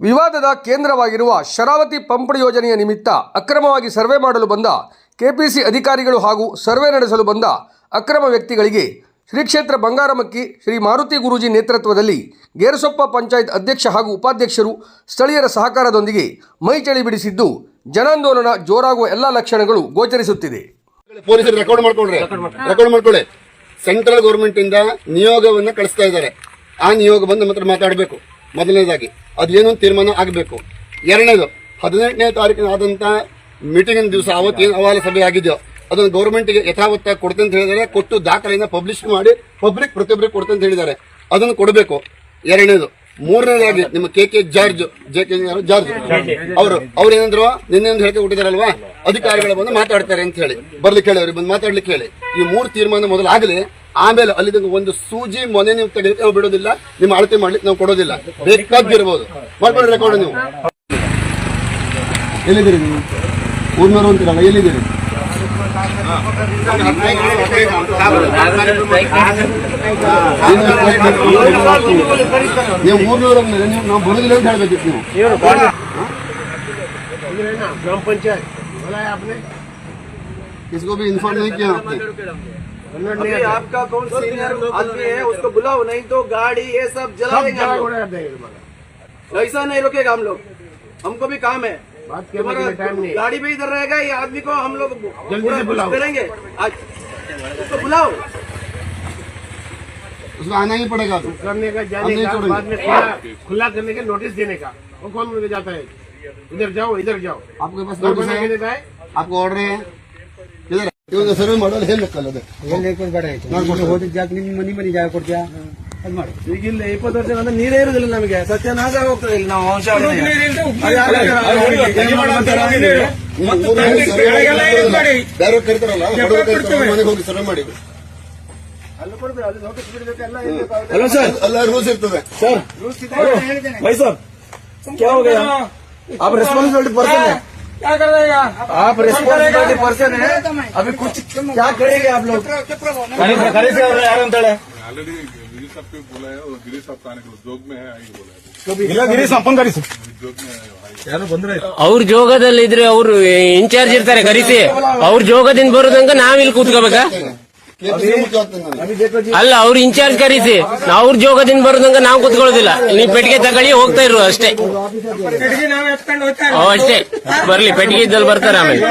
ವಿವಾದದ ಕೇಂದ್ರವಾಗಿರುವ ಶರಾವತಿ ಪಂಪ್ ಯೋಜನೆಯ ನಿಮಿತ್ತ ಅಕ್ರಮವಾಗಿ ಸರ್ವೆ ಮಾಡಲು ಬಂದ ಕೆಪಿಸಿ ಅಧಿಕಾರಿಗಳು ಹಾಗೂ ಸರ್ವೆ ನಡೆಸಲು ಬಂದ ಅಕ್ರಮ ವ್ಯಕ್ತಿಗಳಿಗೆ ಶ್ರೀ ಕ್ಷೇತ್ರ ಬಂಗಾರಮಕ್ಕಿ ಶ್ರೀ ಮಾರುತಿ ಗುರೂಜಿ ನೇತೃತ್ವದಲ್ಲಿ ಗೇರುಸೊಪ್ಪ ಪಂಚಾಯತ್ ಅಧ್ಯಕ್ಷ ಹಾಗೂ ಉಪಾಧ್ಯಕ್ಷರು ಸ್ಥಳೀಯರ ಸಹಕಾರದೊಂದಿಗೆ ಮೈಚಳಿ ಬಿಡಿಸಿದ್ದು ಜನಾಂದೋಲನ ಜೋರಾಗುವ ಎಲ್ಲ ಲಕ್ಷಣಗಳು ಗೋಚರಿಸುತ್ತಿದೆ. ಪೊಲೀಸರು ರೆಕಾರ್ಡ್ ಮಾಡ್ಕೊಳ್ಳಿ. ಸೆಂಟ್ರಲ್ ಗೌರ್ಮೆಂಟ್ ಇಂದ ನಿಯೋಗವನ್ನು ಕಳಿಸ್ತಾ ಇದ್ದಾರೆ. ಆ ನಿಯೋಗ ಬಂದು ನಮ್ಮ ಹತ್ರ ಮಾತಾಡಬೇಕು. ಮೊದಲನೇದಾಗಿ ಅದೇನು ತೀರ್ಮಾನ ಆಗಬೇಕು. ಎರಡನೇದು 18ನೇ ತಾರೀಕಿನ ಆದಂತ ಮೀಟಿಂಗ್ ದಿವಸ ಅವತ್ತೇನು ಅಹವಾಲು ಸಭೆ ಆಗಿದೆಯೋ ಅದನ್ನು ಗೌರ್ಮೆಂಟ್ಗೆ ಯಥಾವತ್ತಾಗಿ ಕೊಡ್ತೇನೆ ಅಂತ ಹೇಳಿದ್ದಾರೆ. ಕೊಟ್ಟು ದಾಖಲೆಯನ್ನು ಪಬ್ಲಿಷ್ ಮಾಡಿ ಪ್ರತಿಯೊಬ್ಬರಿಗೆ ಕೊಡ್ತೇನೆ ಅಂತ ಹೇಳಿದ್ದಾರೆ. ಅದನ್ನು ಕೊಡಬೇಕು. ಎರಡನೇದು. ಮೂರನೇದಾಗಿ ನಿಮ್ಮ ಕೆ ಜಾರ್ಜ್ ಅವ್ರು ಏನಂದ್ರು ನಿನ್ನೆ ಒಂದು ಹೇಳಿಕೆ ಕೊಟ್ಟಿದ್ದಾರಲ್ವಾ, ಅಧಿಕಾರಿಗಳು ಬಂದು ಮಾತಾಡ್ತಾರೆ ಅಂತ ಹೇಳಿ ಬರ್ಲಿಕ್ಕೆ ಹೇಳಿ, ಅವ್ರಿಗೆ ಬಂದು ಮಾತಾಡ್ಲಿಕ್ಕೆ ಹೇಳಿ. ಈ 3 ತೀರ್ಮಾನ ಮೊದಲು ಆಗಲಿ, ಆಮೇಲೆ ಅಲ್ಲಿ ಒಂದು ಸೂಜಿ ಮೊನೆ ನೀವು ತೆಗೆದಕ್ಕೆ ನಾವು ಬಿಡೋದಿಲ್ಲ, ನಿಮ್ಮ ಅಳತೆ ಮಾಡ್ಲಿಕ್ಕೆ ನಾವು ಕೊಡೋದಿಲ್ಲ. ಬೇಕಾಗಿರ್ಬೋದು ಮಾಡ್ಕೊಳ್ಳಿ ರೆಕಾರ್ಡ್. ನೀವು ಎಲ್ಲಿದ್ದೀರಿ? ನೀವು ಊರ್ನವರು ಅಂತೀರಲ್ಲ, ಎಲ್ಲಿದ್ದೀರಿ? ನೀವು ಊರ್ನವರು ನಾವು ಬರೋದಿಲ್ಲ ಅಂತ ಹೇಳ್ಬೇಕಿತ್ತು. ನೀವು ग्राम पंचायत बुलाया आपने, किसको भी इन्फॉर्म नहीं किया आपने? आपका कौन सीनियर आदमी है उसको बुलाओ, नहीं तो गाड़ी ये सब जला देंगे। ऐसा नहीं रुकेगा हम लोग, हमको भी काम है। गाड़ी भी इधर रहेगा, ये आदमी को हम लोग जल्दी से बुलाओ करेंगे। आज उसको बुलाओ, उसको आना ही पड़ेगा। करने का जाने का बाद में खुला करने का नोटिस देने का, वो कौन लेके जाता है? इधर जाओ आपके पास नोटिस है? आपको ऑर्डर है? किधर सर्वे ಮಾಡಲು ಹೇಳಕ್ಕಲ್ಲದೆ ಮನಿ ಜಾಗ ಕೊಡ್ತೀಯಾ? ಈಗಿಲ್ಲ 20 ವರ್ಷ ಅಂದ್ರೆ ನೀರೇ ಇರುದಿಲ್ಲ ನಮಗೆ, ಸತ್ಯನಾಶ ಹೋಗ್ತದೆ ಇಲ್ಲಿ. ನಾವು ಬೇರೆ ಕರಿತಾರಲ್ಲ, ಮನೆಗೆ ಹೋಗಿ ಸರ್ವೆ ಮಾಡಿ. ಅಲ್ಲ ರೂಲ್ಸ್ ಇರ್ತದೆ सर। भाई साहब क्या हो गया? आप रिस्पॉन्सिबिलिटी पर्सन है, क्या कर देगा? आप रिस्पॉन्सिबिलिटी पर्सन है, अभी कुछ क्या करेंगे आप लोग? यार ऑलरेडी गिरी साहब को बोला है, और गिरी साहब का आने के जोग में है, आई बोला है ಗಿರಿ ಸಂಪನ್ ಕರಿಸಿ जोग में है। ಯಾರು ಬಂದ್ರೆ ಅವ್ರ ಜೋಗದಲ್ಲಿ ಇದ್ರೆ ಅವ್ರು ಇನ್ಚಾರ್ಜ್ ಇರ್ತಾರೆ, ಕರಿಸಿ. ಅವ್ರ ಜೋಗದಿಂದ ಬರೋದಂಗ ನಾವಿಲ್ಲಿ ಕೂತ್ಕೋಬೇಕಾ? ಅಲ್ಲ, ಅವ್ರ ಇನ್ಚಾರ್ಜ್ ಕರೀಸಿ. ಅವ್ರ ಜೋಗದಿಂದ ಬರೋದಂಗ ನಾವು ಕೂತ್ಕೊಳ್ಳೋದಿಲ್ಲ. ನೀವು ಪೆಟ್ಟಿಗೆ ತಗೊಳ್ಳಿ, ಹೋಗ್ತಾ ಇರು ಅಷ್ಟೇ. ಅಷ್ಟೇ, ಬರ್ಲಿ, ಪೆಟ್ಟಿಗೆ ಇದ್ದಲ್ಲಿ ಬರ್ತಾರೆ. ಆಮೇಲೆ